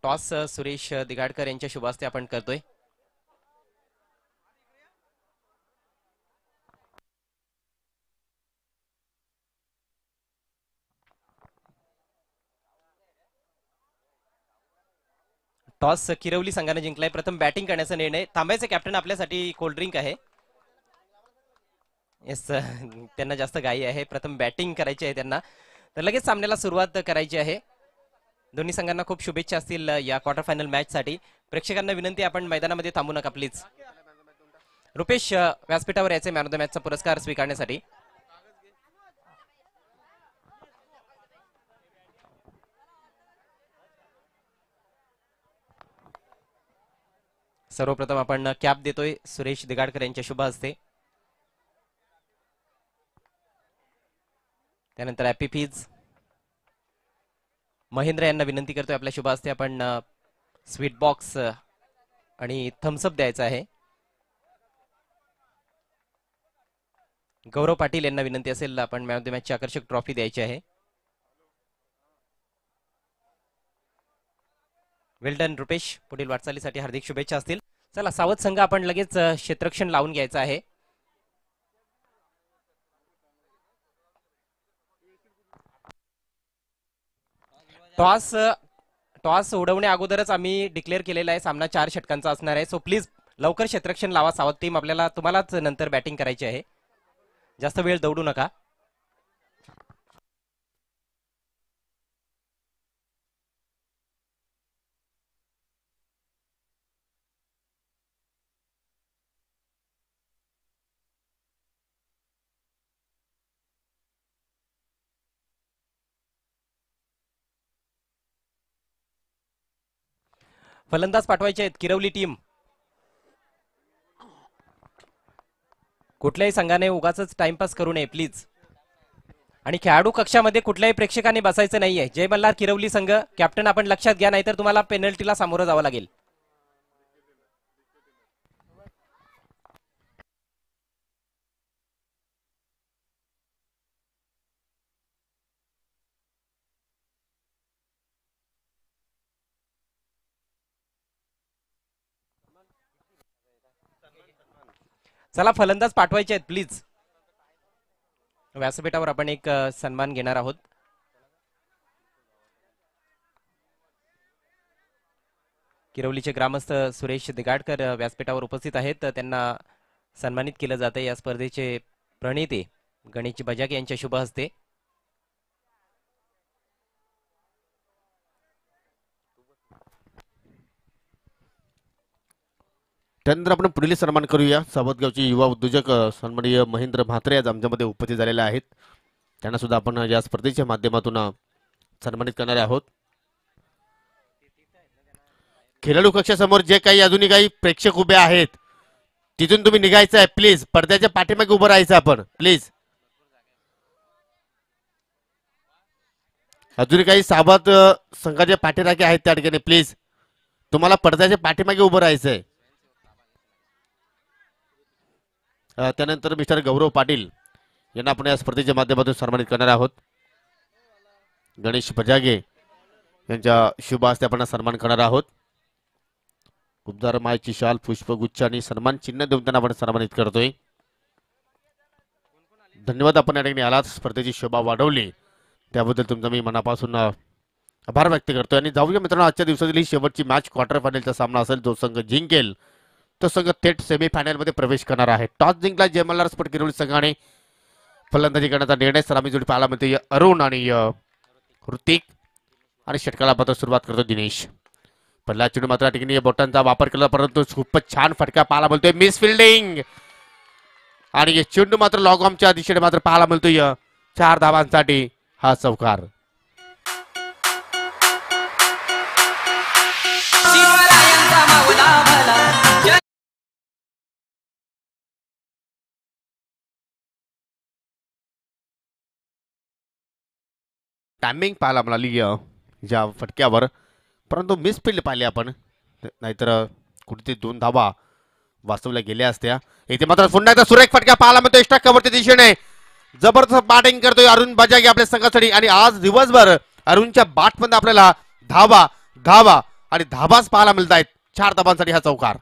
Toss Suresh दिगाडकर यांच्या शुभ हस्ते आपण करतोय. टॉस किरवली संघाने जिंकलाय. प्रथम बॅटिंग करण्याचा निर्णय. थांबायचे कॅप्टन, आपल्यासाठी कोल्ड ड्रिंक आहे. येस त्यांना जास्त घाई आहे. प्रथम बॅटिंग करायची आहे त्यांना, तर लगेच सामन्याला सुरुवात करायची आहे. दोन्ही संघांना खूप शुभेच्छा असतील या क्वार्टर फायनल मॅच साठी. प्रेक्षकांना विनंती, आपण मैदानामध्ये थांबू नका प्लीज. रुपेश व्यासपीठावर याचे मॅन ऑफ द मॅचचा पुरस्कार स्वीकारण्यासाठी. सर्वप्रथम आपण कॅप देतोय सुरेश दिगाडकर यांच्या शुभ हस्ते. त्यानंतर हॅपी फीज महेंद्र यांना विनंती करतोय, आपल्या शुभ हस्ते आपण स्वीट बॉक्स आणि थम्सअप द्यायचा आहे. गौरव पाटील यांना विनंती असेल, आपण मॅन ऑफ द मॅचची आकर्षक ट्रॉफी द्यायची आहे. वेल डन रुपेश, पुढील वाटचालीसाठी हार्दिक शुभेच्छा असतील. चला सावध संघ, आपण लगेच क्षेत्ररक्षण लावून घ्यायचं आहे. टॉस उडवण्या अगोदरच आम्ही डिक्लेअर केलेला आहे सामना 4 षटकांचा असणार आहे. सो प्लीज लवकर क्षेत्ररक्षण लावा सावध टीम. तुम्हालाच नंतर बॅटिंग करायची आहे, जास्त वेळ दौडू नका. फलंदाज पाठवायचे आहेत किरवली टीम. कुठल्याही संघाने उगाच टाइमपास करू नये प्लीज. आणि खेळाडू कक्षामध्ये कुठल्याही प्रेक्षकाने बसायचं नाहीये. जय मल्हार किरवली संघ. कॅप्टन आपण लक्षात घ्या, नाहीतर तुम्हाला पेनल्टीला सामोरं जावं लागेल. चला फलंदाज पाठवायचे आहेत प्लीज. व्यासपीठावर आपण एक सन्मान घेणार आहोत. किरवलीचे ग्रामस्थ सुरेश दिगाडकर व्यासपीठावर उपस्थित आहेत. त्यांना सन्मानित केलं जातं. या स्पर्धेचे प्रणेते गणेश बजागे यांच्या शुभ हस्ते. त्यानंतर आपण पुढील सन्मान करूया. सावतगावचे युवा उद्योजक सन्माननीय महेंद्र म्हात्रे आज आमच्यामध्ये उपस्थित झालेले आहेत. त्यांना सुद्धा आपण या स्पर्धेच्या माध्यमातून सन्मानित करणार आहोत. खेळाडू कक्षासमोर जे काही अजूनही काही प्रेक्षक उभे आहेत, तिथून तुम्ही निघायचं आहे प्लीज. पडद्याच्या पाठीमागे उभं राहायचं आपण प्लीज. अजूनही काही सावध संघाचे पाठीराखे आहेत त्या ठिकाणी, प्लीज तुम्हाला पडद्याच्या पाठीमागे उभं राहायचं आहे. त्यानंतर मिस्टर गौरव पाटील यांना आपण या स्पर्धेच्या माध्यमातून सन्मानित करणार आहोत. गणेश बजागे यांच्या शुभ हस्ते आपण सन्मान करणार आहोत. उबदार मायची शाल, पुष्पगुच्छ आणि सन्मान चिन्ह देऊन त्यांना आपण सन्मानित करतोय. धन्यवाद, आपण या ठिकाणी आलात, स्पर्धेची शोभा वाढवली त्याबद्दल तुमचा मी मनापासून आभार व्यक्त करतोय. आणि जाऊया मित्रांनो, आजच्या दिवसातील ही शेवटची मॅच क्वार्टर फायनलचा सामना असेल. जो संघ जिंकेल तो संघ थेट सेमीफायनल मध्ये प्रवेश करणार आहे. टॉस जिंकला जय मल्हार स्पोर्ट किरवली संघाने. फलंदाजी करण्याचा निर्णय सलामी जोडी पाहायला मिळते अरुण आणि ऋतिक. आणि षटकाला मात्र सुरुवात करतो दिनेश. पहिला चेंडू मात्र ठिकाणी बोटांचा वापर केला, परंतु खूपच छान फटका पाहायला मिळतोय. मिस फिल्डिंग आणि चेंडू मात्र लॉगॉमच्या दिशेने मात्र पाहायला मिळतोय. 4 धावांसाठी हा चौकार. टायमिंग पाहायला मिळाली या फटक्यावर, परंतु मिसफिल्ड पाहिले आपण, नाहीतर कुठेतरी 2 धावा वाचवल्या गेल्या असत्या. इथे मात्र पुन्हा एकदा सुरेख फटका पाहायला मिळतो एक्स्ट्रा कव्हरच्या दिशेने. जबरदस्त बॅटिंग करतोय अरुण बजागे आपल्या संघासाठी. आणि आज दिवसभर अरुणच्या बॅटमध्ये आपल्याला धावा धावा आणि धाबाच पाहायला मिळत आहेत. 4 धाबांसाठी हा चौकार.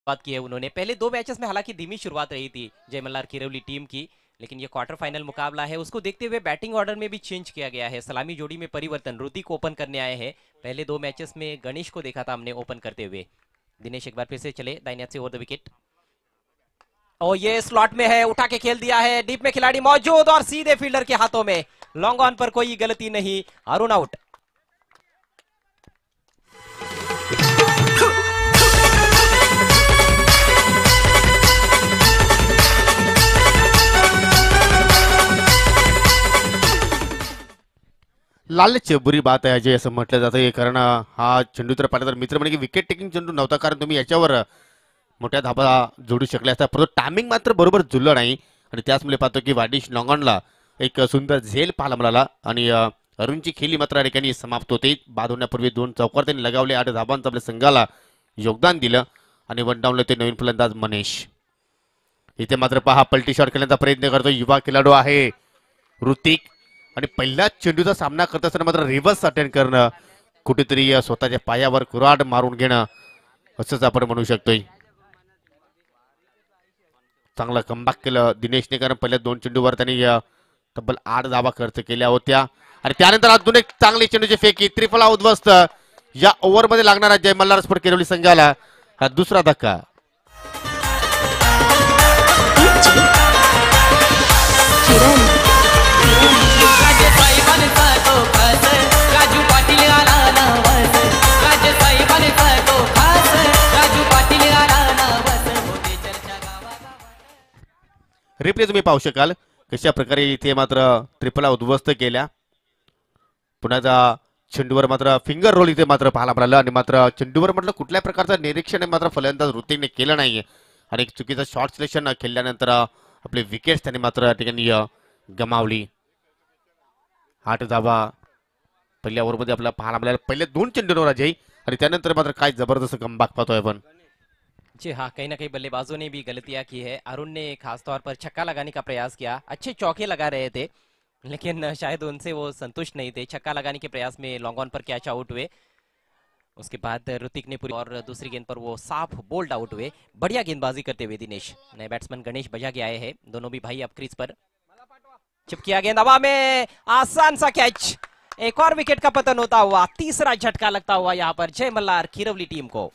बात की है उन्होंने। पहले 2 मैचेस में हालांकि धीमी शुरुआत रही थी जय मल्हार किरवली टीम की, लेकिन ये क्वार्टर फाइनल मुकाबला है उसको देखते हुए बैटिंग ऑर्डर में भी चेंज किया गया है। सलामी जोड़ी में परिवर्तन, ऋतिक ओपन करने आए हैं। पहले 2 मैचेस में गणेश को देखा था हमने ओपन करते हुए। दिनेश एक बार फिर से चले दाहिने हाथ से ओवर द विकेट, और ये स्लॉट में है, उठा के खेल दिया है। डीप में खिलाड़ी मौजूद और सीधे फील्डर के हाथों में। लॉन्ग ऑन पर कोई गलती नहीं, अरुण आउट। लालच बुरी बात आहे अजय, असं म्हटलं जातं. कारण हा चेंडू तर पाहिला तर मित्र म्हणे की विकेट टेकिंग चेंडू नव्हता, कारण तुम्ही याच्यावर मोठ्या धाबा जोडू शकले असता, परंतु टायमिंग मात्र बरोबर जुळलं नाही. आणि त्याचमुळे पाहतो की वाडिश लॉंगॉनला एक सुंदर झेल पाहायला मिळाला. आणि अरुणची खेळी मात्र या ठिकाणी समाप्त होते. बाद होण्यापूर्वी 2 चौकार त्यांनी लगावले. 8 धाबांचं आपल्या संघाला योगदान दिलं. आणि 1 डाऊनला ते नवीन फलंदाज मनीष. इथे मात्र पहा पलटी शॉट खेळण्याचा प्रयत्न करतो युवा खेळाडू आहे ऋतिक. आणि पहिल्याच चेंडूचा सामना करत असताना मात्र रिव्हर्स अटेंड करणं, कुठेतरी स्वतःच्या पायावर कुऱ्हाड मारून घेणं, असंच आपण म्हणू शकतोय. चांगला कमबॅक केलं दिनेशने, कारण पहिल्या 2 चेंडूवर त्यांनी तब्बल 8 धाबा खर्च केल्या होत्या. आणि त्यानंतर अजून एक चांगली चेंडूची फेकी, त्रिफला उद्ध्वस्त. या ओव्हरमध्ये लागणारा जय मल्हार स्पोर्ट किरवली संघाला हा दुसरा धक्का. रिप्ले तुम्ही पाहू शकाल कशा प्रकारे इथे मात्र ट्रिपला उद्ध्वस्त केल्या. पुन्हा चेंडूवर मात्र फिंगर रोल इथे मात्र पाहायला मिळालं. आणि मात्र चेंडूवर म्हटलं कुठल्या प्रकारचं निरीक्षण मात्र फलंदाज ऋतिकने केलं नाही. आणि एक चुकीचं शॉर्ट सिलेक्शन केल्यानंतर आपले विकेट्स त्यांनी मात्र या ठिकाणी गमावली. 8 धाबा पहिल्या ओव्हरमध्ये आपल्याला पाहायला मिळालं, पहिले 2 चेंडूंवर अजय. आणि त्यानंतर मात्र काय जबरदस्त कमबॅक पाहतोय आपण. जी हाँ, कहीं ना कहीं बल्लेबाजों ने भी गलतियां की है। अरुण ने खासतौर पर छक्का लगाने का प्रयास किया, अच्छे चौके लगा रहे थे, लेकिन शायद उनसे वो संतुष्ट नहीं थे। छक्का लगाने के प्रयास में long on per catch out हुए। उसके बाद ऋतिक ने पूरी, और दूसरी गेंद पर वो साफ बोल्ड आउट हुए। बढ़िया गेंदबाजी करते हुए दिनेश। नए बैट्समैन गणेश बजा के आए हैं, दोनों भी भाई अब क्रीज पर। चिपकिया गेंद हवा में, आसान सा कैच। एक और विकेट का पतन होता हुआ, तीसरा झटका लगता हुआ यहाँ पर जय मल्हार किरवली टीम को।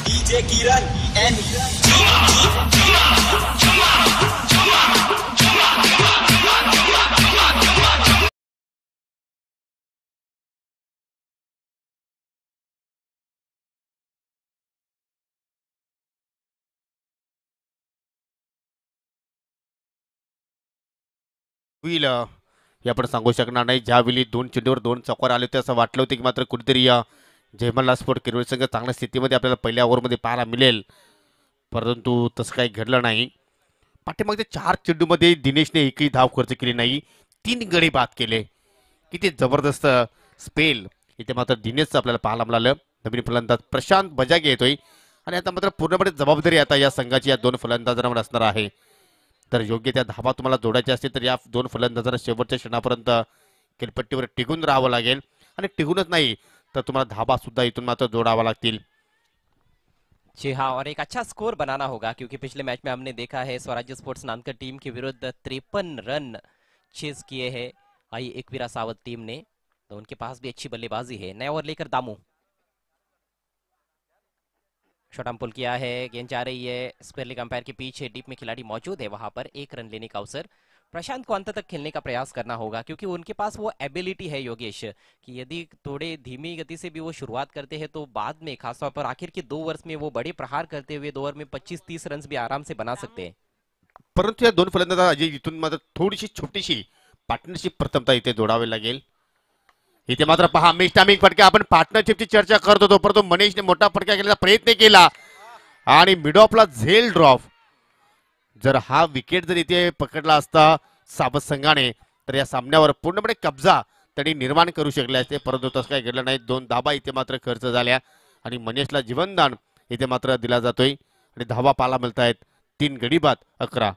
डीजे किरण एंड होईल हे आपण सांगू शकणार नाही. ज्यावेळी 2 चेंडूवर 2 चौकार आले होते असं वाटलं होतं की मात्र कुठेतरी जय मल्हार स्पोर्ट किरवली संघ चांगल्या स्थितीमध्ये आपल्याला पहिल्या ओव्हरमध्ये पाहायला मिळेल, परंतु तसं काही घडलं नाही. पाठीमागच्या 4 चेंडूमध्ये दिनेशने एकही धाव खर्च केली नाही, 3 गडी बाद केले. किती जबरदस्त स्पेल इथे मात्र दिनेशचं आपल्याला पाहायला मिळालं. नवीन फलंदाज प्रशांत बजागे येतोय. आणि आता मात्र पूर्णपणे जबाबदारी आता या संघाची या 2 फलंदाजांवर असणार आहे. तर योग्य त्या धाबा तुम्हाला जोडायच्या असतील तर या 2 फलंदाजांना शेवटच्या क्षणापर्यंत खेळपट्टीवर टिकून राहावं लागेल. आणि टिकूनच नाही तर तुम्हाला धाबा सुद्धा इथून मात्र जोडावा लागतील. जी हाँ, और एक अच्छा स्कोर बनाना होगा, क्योंकि पिछले मैच में हमने देखा है स्वराज्य स्पोर्ट्स नानकर टीम के विरुद्ध 53 रन चेज किए हैं आई एकवीरा सावत टीम ने, तो उनके पास भी अच्छी बल्लेबाजी है। नया ओवर लेकर दामू, शॉट पुल किया है, गेंद जा रही है स्क्वायर लेग अंपायर के पीछे, डीप में खिलाड़ी मौजूद है वहां पर, 1 रन लेने का अवसर। प्रशांत को अंत तक खेलने का प्रयास करना होगा, क्योंकि उनके पास वो एबिलिटी है योगेश कि यदि थोड़े धीमी गति से भी वो शुरुआत करते हैं तो बाद में खासतौर पर आखिर के 2 ओवर्स में वो बड़े प्रहार करते हुए 2 ओवर में 25-30 रन भी आराम से बना सकते हैं। परंतु या 2 फलंदाज अजय इथून मात्र थोडीशी छोटीशी पार्टनरशिप प्रथमता इथे जोडावी लागेल. इथे मात्र पहा मिस टायमिंग फटका, आपण पार्टनरशिपची चर्चा करत होतो, परंतु मनीषने मोठा फटका केल्याचा प्रयत्न केला आणि मिड ऑफला झेल ड्रॉप. जर हा विकेट जर इथे पकडला असता साबत संघाने तर या सामन्यावर पूर्णपणे कब्जा त्यांनी निर्माण करू शकले असते, परंतु तसं काही घडलं नाही. 2 धाबा इथे मात्र खर्च झाल्या आणि मनीषला जीवनदान इथे मात्र दिला जातोय आणि धावा पाहायला मिळत आहेत. 3 गडी बाद 11.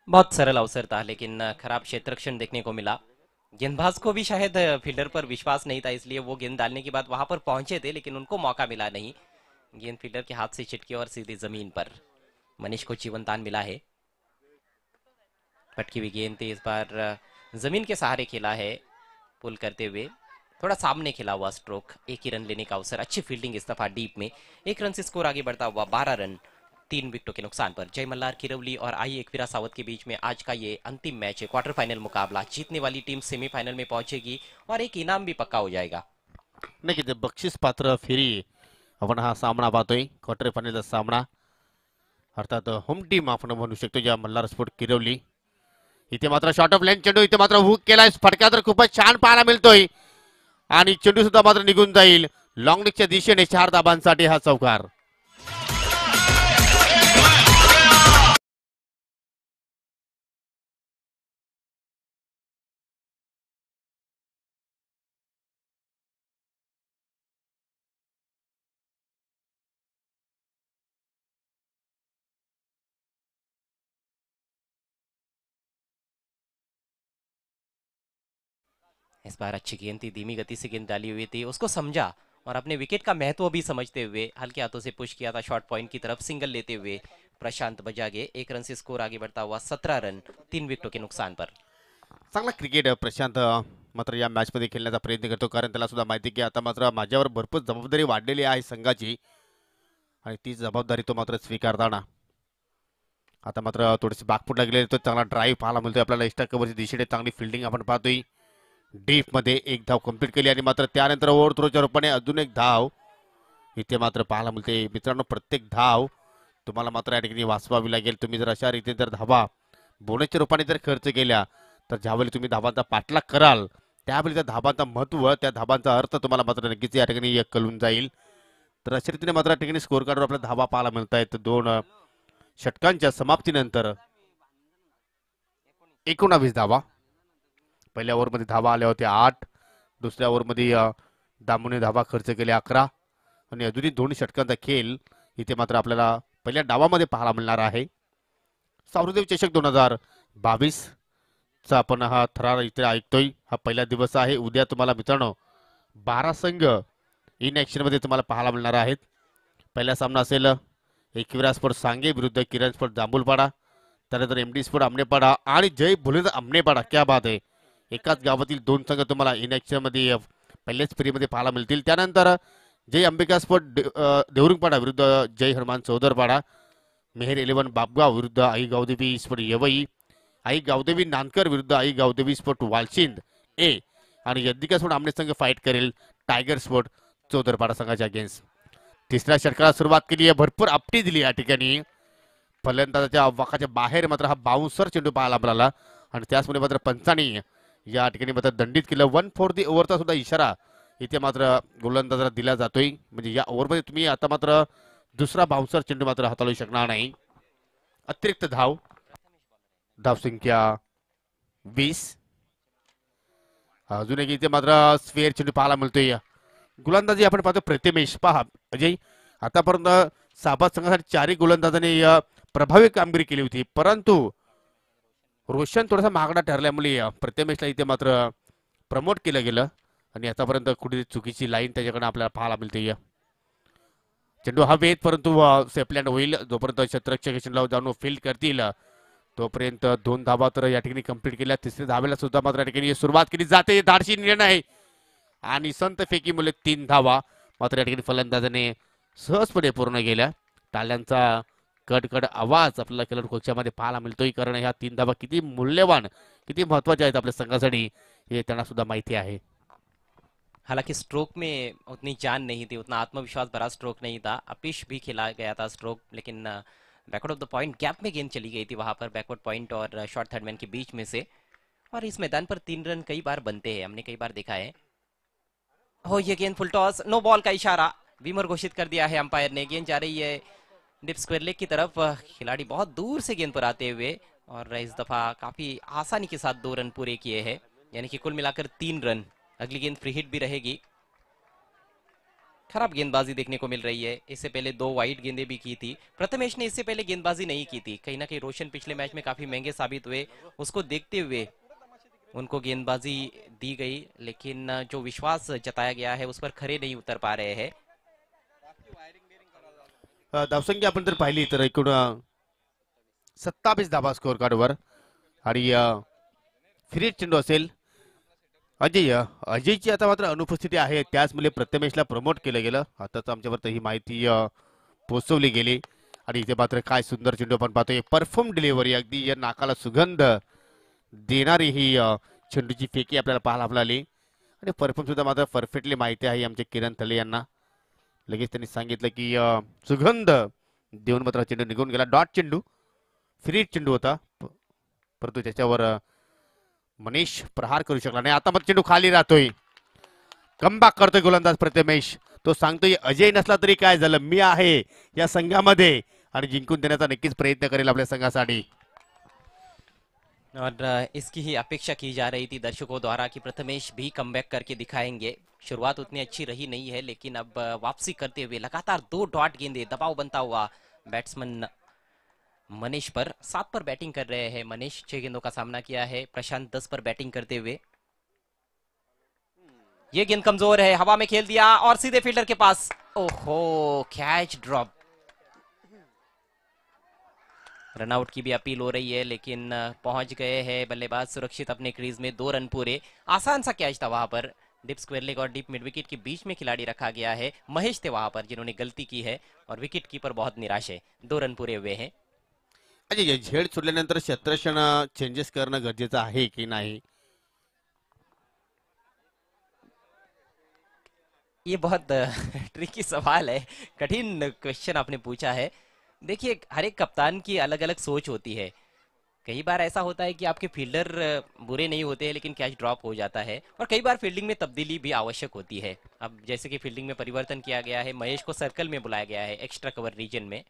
बहुत सरल अवसर था लेकिन खराब क्षेत्ररक्षण देखने को मिला। गेंदबाज को भी शायद फील्डर पर विश्वास नहीं था, इसलिए वो गेंद डालने के बाद वहां पर पहुंचे थे, लेकिन उनको मौका मिला नहीं। गेंद फील्डर के हाथ से छिटकी और सीधी जमीन पर। मनीष को जीवनदान मिला है। पटकी हुई गेंद थी, इस बार जमीन के सहारे खेला है पुल करते हुए। थोड़ा सामने खेला हुआ स्ट्रोक, एक ही रन लेने का अवसर। अच्छी फील्डिंग इस दफा डीप में, 1 रन से स्कोर आगे बढ़ता हुआ 12 रन 3 विकेटों के नुकसान पर। जय मल्हार किरवली और आई एकवीरा सावत के बीच में आज का ये अंतिम मैच है, क्वार्टर फाइनल मुकाबला। जीतने वाली टीम सेमीफाइनल में पहुंचेगी और एक इनाम भी पक्का हो जाएगा। नक्कीच बक्षीस पात्र फेरी आपण हा सामना पाहतोय, क्वार्टर फायनलचा सामना, अर्थात होम टीम आपण म्हणू शकतो ज्या मल्हार स्पोर्ट किरवली. इथे मात्र शॉर्ट ऑफ लेंथ चेंडू इथे मात्र हुक केलाय, फटका तर खूपच छान पाहायला मिळतोय आणि चेंडू सुद्धा मात्र निघून जाईल. लॉंग लीगच्या दिशेने 4 धाबांसाठी हा चौकार. इस बार अच्छी गेंद थी, धीमी गति से गेंद डाली हुई थी, उसको समझा और अपने विकेट का महत्व भी समझते हुए हल्के हाथों से पुश किया था शॉर्ट पॉइंट की तरफ। सिंगल लेते हुए प्रशांत बजागे 1 रन से स्कोर आगे बढ़ता हुआ 17 रन 3 विकेटों के नुकसान पर। चांगला क्रिकेट प्रशांत मात्र या मॅच मध्ये खेळण्याचा प्रयत्न करतो, कारण त्याला सुद्धा माहिती की आता मात्र माझ्यावर भरपूर जबाबदारी वाढलेली आहे संघाची आणि ती जबाबदारी तो मात्र स्वीकारताना आता मात्र थोडीशी बागफूट लागलेली. तो चांगला ड्राईव्ह पाहायला मिळतोय आपल्याला. एक्स्ट्रा कव्हरच्या दिशेने चांगली फिल्डिंग आपण पाहतोय. डीप मध्ये 1 धाव कंप्लीट केली आणि मात्र त्यानंतर ओव्हर थ्रोच्या रूपाने अजून 1 धाव इथे मात्र पाहायला मिळते. मित्रांनो, प्रत्येक धाव तुम्हाला मात्र या ठिकाणी वाचवावी लागेल. तुम्ही जर अशा रीतीने जर धावा बोनसच्या रूपाने जर खर्च केल्या तर ज्यावेळी तुम्ही धावांचा पाठलाग कराल त्यावेळी त्या धाबांचा महत्व, त्या धाबांचा अर्थ तुम्हाला मात्र नक्कीच या ठिकाणी कळून जाईल. तर अशा रीतीने मात्र या ठिकाणी स्कोर कार्डवर आपल्याला धावा पाहायला मिळत आहेत. 2 षटकांच्या समाप्तीनंतर 19 धावा. पहिल्या ओव्हरमध्ये धावा आल्या होत्या 8, दुसऱ्या ओव्हरमध्ये दामूने धावा खर्च केल्या 11 आणि अजूनही 2 षटकांचा खेळ इथे मात्र आपल्याला पहिल्या डावामध्ये पाहायला मिळणार आहे. सावरदेव चषक 2022 चा आपण हा थरार इथे ऐकतोय. हा पहिला दिवस आहे. उद्या तुम्हाला मित्रांनो 12 संघ इन ऍक्शन मध्ये तुम्हाला पाहायला मिळणार आहेत. पहिला सामना असेल एकवीरा स्पोर्ट सांगे विरुद्ध किरण स्पोर्ट जांभूलपाडा, त्यानंतर एमडी स्पोर्ट आमनेपाडा आणि जय भुलेज आमनेपाडा. क्या बात आहे, एकाच गावातील 2 संघ तुम्हाला इन ऍक्शन मध्ये पहिल्याच फेरीमध्ये पाहायला मिळतील. त्यानंतर जय अंबिका स्पोर्ट देवरुंगपाडा विरुद्ध जय हनुमान चौदरपाडा, मेहर 11 बापगाव विरुद्ध आई गावदेवी स्पोर्ट येवई, आई गावदेवी नानकर विरुद्ध आई गावदेवी स्पोर्ट वालशिंद ए आणि यद्दिका स्पोर्ट आमने संघ फाईट करेल टायगर स्पोर्ट चौदरपाडा संघाच्या अगेन्स्ट. तिसऱ्या षटकाला सुरुवात केली आहे, भरपूर आपटी दिली या ठिकाणी. फलंदाजाच्या अवकाच्या बाहेर मात्र हा बाउन्सर चेंडू पाहायला मिळाला आणि त्याचमध्ये मात्र पंचांनी या ठिकाणी मात्र दंडित केलं. 1 फॉर दी ओव्हरचा सुद्धा इशारा इथे मात्र गोलंदाजाला दिला जातोय. म्हणजे या ओव्हरमध्ये तुम्ही आता मात्र दुसरा बाउन्सर चेंडू मात्र हाताळू शकणार नाही. अतिरिक्त धाव, धावसंख्या 20. अजून एक इथे मात्र स्फेअर चेंडू पाहायला मिळतोय. गोलंदाजी आपण पाहतो प्रथमेश. पहा अजय, आतापर्यंत साबाद संघासाठी 4 गोलंदाजांनी प्रभावी कामगिरी केली होती, परंतु रोशन थोडासा महागडा ठरल्यामुळे प्रथमेशला इथे मात्र प्रमोट केलं गेलं आणि आतापर्यंत कुठे चुकीची लाईन त्याच्याकडे आपल्याला पाहायला मिळते. चेंडू हवेत, परंतु सेफलँड होईल. जोपर्यंत क्षेत्ररक्षक जाऊन फील्ड करतील तोपर्यंत 2 धावा तर या ठिकाणी कंप्लीट केल्या. तिसऱ्या धावेला सुद्धा मात्र या ठिकाणी सुरुवात केली जाते. धाडशी निर्णय आणि संत फेकीमुळे 3 धावा मात्र या ठिकाणी फलंदाजाने सहजपणे पूर्ण केल्या. टाळ्यांचा कडकड आवाज आपल्याला खेळाडू कक्षामध्ये पाहायला मिळतोय, कारण ह्या 3 धावा किती मूल्यवान, किती महत्वाच्या आहेत आपल्या संघासाठी हे त्यांना सुद्धा माहिती आहे. हालांकि स्ट्रोक में उतनी जान नहीं थी, उतना आत्मविश्वास भरा स्ट्रोक नहीं था। अपिश भी खेला गया था स्ट्रोक, लेकिन backward of the point gap में गेंद चली गई थी वहां पर, बैकवर्ड पॉइंट और शॉर्ट थर्ड मैन के बीच में से। और इस मैदान पर 3 रन कई बार बनते हैं, हमने कई बार देखा है। हो, ये गेंद फुल टॉस, नो बॉल का इशारा विमर घोषित कर दिया है अंपायर ने। गेंद जा रही है डिप स्क्वायर लेग की तरफ। खिलाड़ी बहुत दूर से गेंद पर आते हुए और इस दफा काफी आसानी के साथ 2 रन पूरे किए हैं। यानी कि कुल मिलाकर 3 रन। अगली गेंद फ्री हिट भी रहेगी। खराब गेंदबाजी देखने को मिल रही है। इससे पहले 2 वाइड गेंदें भी की थी। प्रथमेश ने इससे पहले गेंदबाजी नहीं की थी। कहीं ना कहीं रोशन पिछले मैच में काफी महंगे साबित हुए, उसको देखते हुए उनको गेंदबाजी दी गई, लेकिन जो विश्वास जताया गया है उस पर खरे नहीं उतर पा रहे हैं। धावसंख्या आपण जर पाहिली तर एकूण 27 धाबा स्कोअर कार्डवर आणि फ्री चेंडू असेल. अजयची आता मात्र अनुपस्थिती आहे, त्याचमुळे प्रथमेशला प्रमोट केलं गेलं. आताच आमच्यावर ही माहिती पोहोचवली गेली. आणि इथे मात्र काय सुंदर चेंडू आपण पाहतोय. परफॉर्म डिलिव्हरी, अगदी या नाकाला सुगंध देणारी ही चेंडूची फेकी आपल्याला पाहायला मिळाली. आणि परफॉर्म सुद्धा मात्र परफेक्टली माहिती आहे आमचे किरण थले यांना. लगेच त्यांनी सांगितलं की सुगंध देऊन मात्र चेंडू निघून गेला. डॉट चेंडू, फ्री चेंडू होता, परंतु त्याच्यावर मनीष प्रहार करू शकला नाही. आता मग चेंडू खाली राहतोय. कमबॅक करतोय गोलंदाज प्रथमेश. तो सांगतोय अजय नसला तरी काय झालं, मी आहे या संघामध्ये आणि जिंकून देण्याचा नक्कीच प्रयत्न करेल आपल्या संघासाठी. और इसकी ही अपेक्षा की जा रही थी दर्शकों द्वारा कि प्रथमेश भी कमबैक करके दिखाएंगे। शुरुआत उतनी अच्छी रही नहीं है, लेकिन अब वापसी करते हुए लगातार 2 डॉट गेंदे, दबाव बनता हुआ बैट्समैन मनीष पर। 7 पर बैटिंग कर रहे हैं मनीष। 6 गेंदों का सामना किया है। प्रशांत 10 पर बैटिंग करते हुए। ये गेंद कमजोर है, हवा में खेल दिया और सीधे फील्डर के पास। ओहो, कैच ड्रॉप। रनआउट की भी अपील हो रही है, लेकिन पहुंच गए हैं बल्लेबाज सुरक्षित अपने क्रीज में। 2 रन पूरे। आसान सा कैच था वहां पर। डिप स्क्वायर लेग और डीप मिड विकेट के बीच में खिलाड़ी रखा गया है। महेश थे वहां पर जिन्होंने गलती की है और विकेट कीपर बहुत निराश है। 2 रन पूरे हुए हैं। अजय, झेड सोडल्यानंतर क्षेत्रक्षण चेंजेस करणं गरजेचं आहे की नाही? ये बहुत ट्रिकी सवाल है, कठिन क्वेश्चन आपने पूछा है। देखिए, हर एक कप्तान की अलग अलग सोच होती है। कई बार ऐसा होता है कि आपके फील्डर बुरे नहीं होते हैं, लेकिन कैच ड्रॉप हो जाता है। और कई बार फील्डिंग में तब्दीली भी आवश्यक होती है। अब जैसे कि फील्डिंग में परिवर्तन किया गया है, महेश को सर्कल में बुलाया गया है, एक्स्ट्रा कवर रीजन में।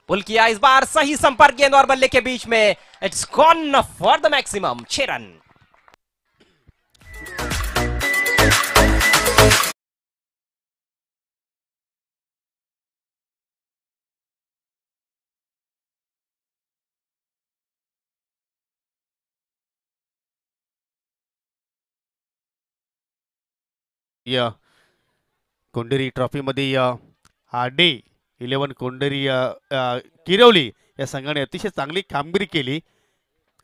पुल किया इस बार, सही संपर्क गेंद और बल्ले के बीच में। It's gone for the maximum. 6 run. या कोंडेरी ट्रॉफी मध्ये डे 11 कोंडेरी किरवली या संघाने अतिशय चांगली कामगिरी केली,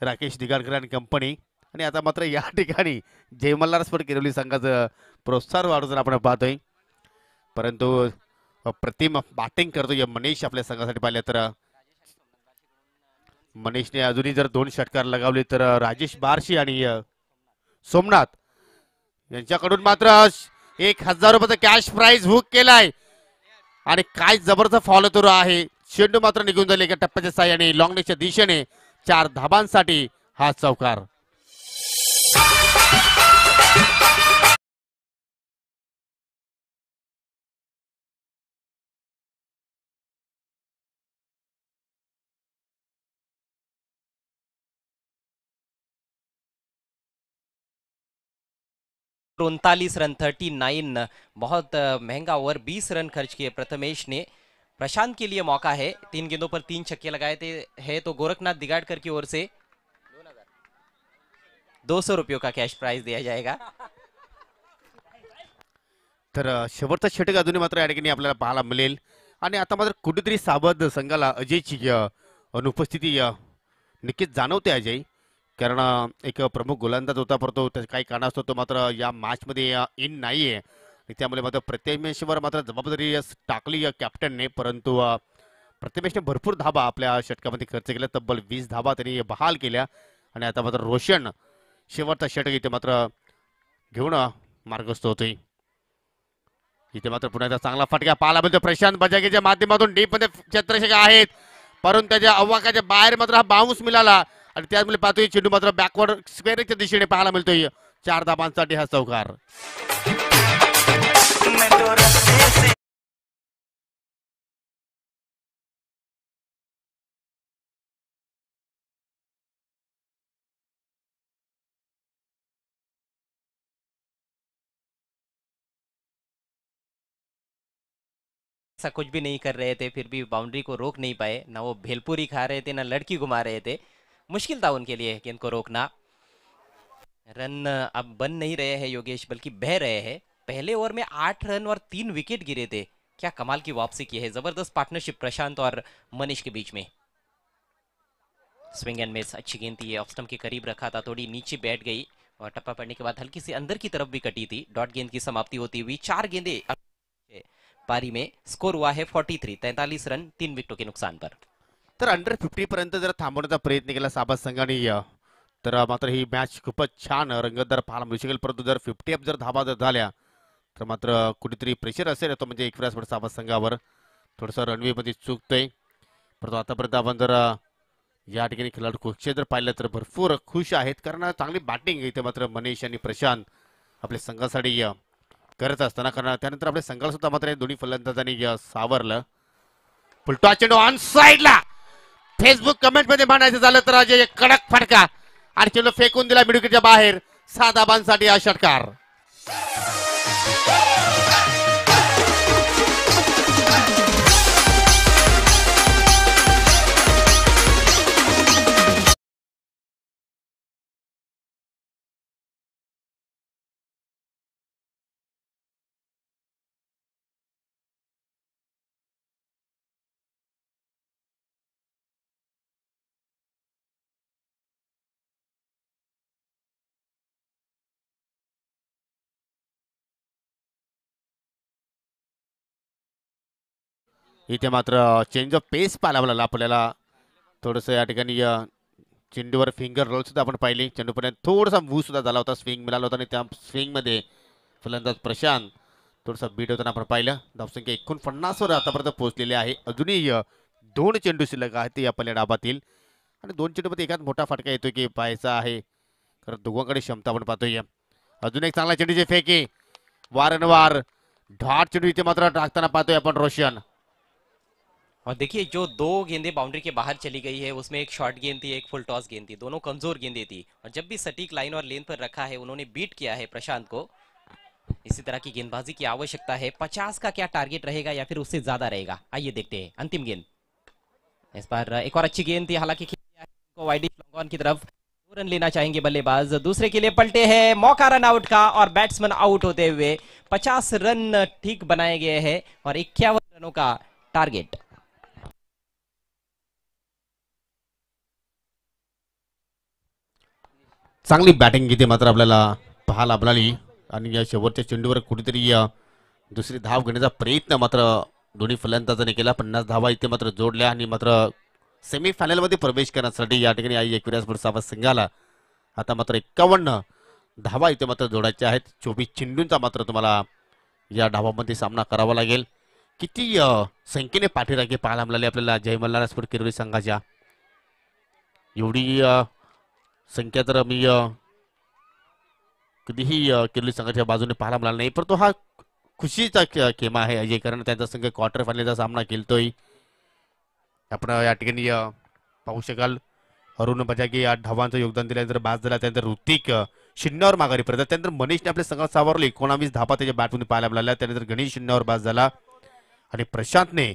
राकेश दिगारकर आणि कंपनी. आणि आता मात्र या ठिकाणी जय मल्हार स्पोर्ट किरवली संघाचं प्रोत्साहन वाढवताना आपण पाहतोय. परंतु प्रतिम बॅटिंग करतोय मनीष आपल्या संघासाठी पाहिलं तर. मनीषने अजूनही जर 2 षटकार लगावले तर राजेश बारशी आणि सोमनाथ यांच्याकडून मात्र 1000 रुपयाचा कॅश प्राइज हुक केलाय. आणि काय जबरदस्त फॉलो थ्रू आहे. चेंडू मात्र निघून जाईल एका टप्प्याच्या साह्याने लॉंग लेगच्या दिशेने. 4 धाबांसाठी हा चौकार. और 39 रन, 39। बहुत महंगा ओवर, 20 रन खर्च किए प्रथमेश ने। प्रशांत के लिए मौका है। 3 गेंदों पर 3 छक्के लगाए थे है, तो गोरखनाथ दिगाड़कर की ओर से 200 रुपयों का कैश प्राइज दिया जाएगा। तर शेवटचा षटक अजूनही मात्र या ठिकाणी आपल्याला पाहायला मिळेल. आणि आता मात्र कुठेतरी साबद संघाला अजयची अनुपस्थिती नक्कीच जाणवते अजय. कारण एक प्रमुख गोलंदाज होता, परंतु काही कारणास्तव तो मात्र या मॅच मध्ये इन नाहीये. त्यामुळे मात्र प्रथमेशवर मात्र जबाबदारी टाकली कॅप्टनने. परंतु प्रथमेशने भरपूर धाबा आपल्या षटकामध्ये खर्च केला. तब्बल 20 धाबा त्यांनी बहाल केल्या. आणि आता मात्र रोशन शेवटचा षटक इथे मात्र घेऊन मार्गस्थ होतोय. इथे मात्र पुन्हा एकदा चांगला फटका पाहायला मिळतो. प्रशांत बजागेच्या माध्यमातून डीप मध्ये क्षेत्ररक्षक आहेत, परंतु त्याच्या अव्वाकाच्या बाहेर मात्र हा बाउन्स मिळाला. आणि त्यामुळे पाहतोय चेंडू मात्र बॅकवर्ड स्क्वेअरच्या दिशेने पाहायला मिळतोय. 4 धाबांसाठी हा चौकार. ऐसा कुछ भी नहीं कर रहे थे, फिर भी बाउंड्री को रोक नहीं पाए। ना वो भेलपुरी खा रहे थे, ना लड़की घुमा रहे थे। मुश्किल था उनके लिए गेंद को रोकना। रन अब बन नहीं रहे हैं योगेश, बल्कि बह रहे हैं। पहले ओवर में 8 रन और 3 विकेट गिरे थे। क्या कमाल की वापसी की है, जबरदस्त पार्टनरशिप प्रशांत और मनीष के बीच में। स्विंग एंड मिस, अच्छी गेंद थी, ऑफ स्टंप के करीब रखा था, थोड़ी नीचे बैठ गई और टप्पा पड़ने के बाद हल्की सी अंदर की तरफ भी कटी थी। डॉट गेंद की समाप्ति होती हुई 4 गेंदे पारी में। स्कोर हुआ है 43, 43 रन 3 विकेटों के नुकसान पर। तर अंडर 50 पर्यंत जर थांबवण्याचा प्रयत्न केला साबास संघाने तर मात्र ही मॅच खूपच छान रंगतदार पाहायला मिळू शकेल. परंतु जर 50 अप जर धाबा जर झाल्या तर मात्र कुठेतरी प्रेशर असेल तो म्हणजे एकविराज साबास संघावर. थोडंसं रनवे मध्ये चुकतंय. परंतु आतापर्यंत आपण जर या ठिकाणी खेळाडू कुक्षे जर पाहिलं तर भरपूर खुश आहेत, कारण चांगली बॅटिंग इथे मात्र मनीष आणि प्रशांत आपल्या संघासाठी करत असताना, कारण त्यानंतर आपल्या संघाला सुद्धा मात्र दोन्ही फलंदाजांनी सावरलं. फुलटॉ चेंडू ऑन साइडला. फेसबुक कमेंट मध्ये म्हणायचं झालं तर अजय एक कडक फटका आणि चेंडू फेकून दिला मिडविकेटच्या बाहेर. 6 धाबांसाठी हा षटकार. इथे मात्र चेंज ऑफ पेस पाहायला मिळाला आपल्याला. थोडंसं या ठिकाणी चेंडूवर फिंगर रोल सुद्धा आपण पाहिली. चेंडूपर्यंत थोडासा मूव सुद्धा झाला होता, स्विंग मिळाला होता आणि त्या स्विंग मध्ये फलंदाज प्रशांत थोडासा बीट होताना आपण पाहिलं. धावसंख्या 49 वर आतापर्यंत पोहोचलेली आहे. अजूनही 2 चेंडू शिल्लक आहेत या पहिल्या डाबातील आणि 2 चेंडूमध्ये एकाच मोठा फटका येतोय की पाहायचा आहे, कारण दोघांकडे क्षमता आपण पाहतोय. अजून एक चांगला चेंडूचे फेके वारंवार ढाट चेंडू इथे मात्र टाकताना पाहतोय आपण रोशन. और देखिए जो 2 गेंदें बाउंड्री के बाहर चली गई है, उसमें एक शॉर्ट गेंद थी, एक फुल टॉस गेंद थी, दोनों कमजोर गेंदें थी। और जब भी सटीक लाइन और लेन पर रखा है, उन्होंने बीट किया है प्रशांत को। इसी तरह की गेंदबाजी की आवश्यकता है। 50 का क्या टारगेट रहेगा या फिर उससे ज्यादा रहेगा, आइए देखते हैं। अंतिम गेंद, इस बार एक और अच्छी गेंद थी, हालांकि वाइडिश लॉन्ग ऑन की तरफ 2 रन लेना चाहेंगे बल्लेबाज। दूसरे के लिए पलटे हैं, मौका रन आउट का और बैट्समैन आउट होते हुए 50 रन ठीक बनाए गए हैं और 51 रनों का टारगेट। चांगली बॅटिंग इथे मात्र आपल्याला पाहायला मिळाली आणि या शेवटच्या चेंडूवर कुठेतरी दुसरी धाव घेण्याचा प्रयत्न मात्र दोन्ही फलंदाजांनी केला. 50 धावा इथे मात्र जोडल्या आणि मात्र सेमीफायनल मध्ये प्रवेश करण्यासाठी या ठिकाणी आई एकविराज सावध संघाला आता मात्र 51 धावा इथे मात्र जोडायच्या आहेत. 24 चेंडूंचा मात्र तुम्हाला या धावामध्ये सामना करावा लागेल. किती संख्येने पाठीराखी पाहायला मिळाली आपल्याला जय मल्हार स्पोर्ट किरवली संघाच्या. एवढी संख्या तर मी कधीही किरवली संघाच्या बाजूने पाहायला मिळाला नाही, परंतु हा खुशीचा खेमा आहे अजय, कारण त्यांचा संघ क्वार्टर फायनलचा सामना खेळतोय. आपण या ठिकाणी पाहू शकाल अरुण बजागे 8 धावांचं योगदान दिल्यानंतर बाद झाला. त्यानंतर ऋतिक 0 माघारी परत. त्यानंतर मनीषने आपल्या संघात सावरले 19 धावा त्याच्या बॅटमधून पाहायला मिळाल्या. त्यानंतर गणेश 0 बाद झाला आणि प्रशांतने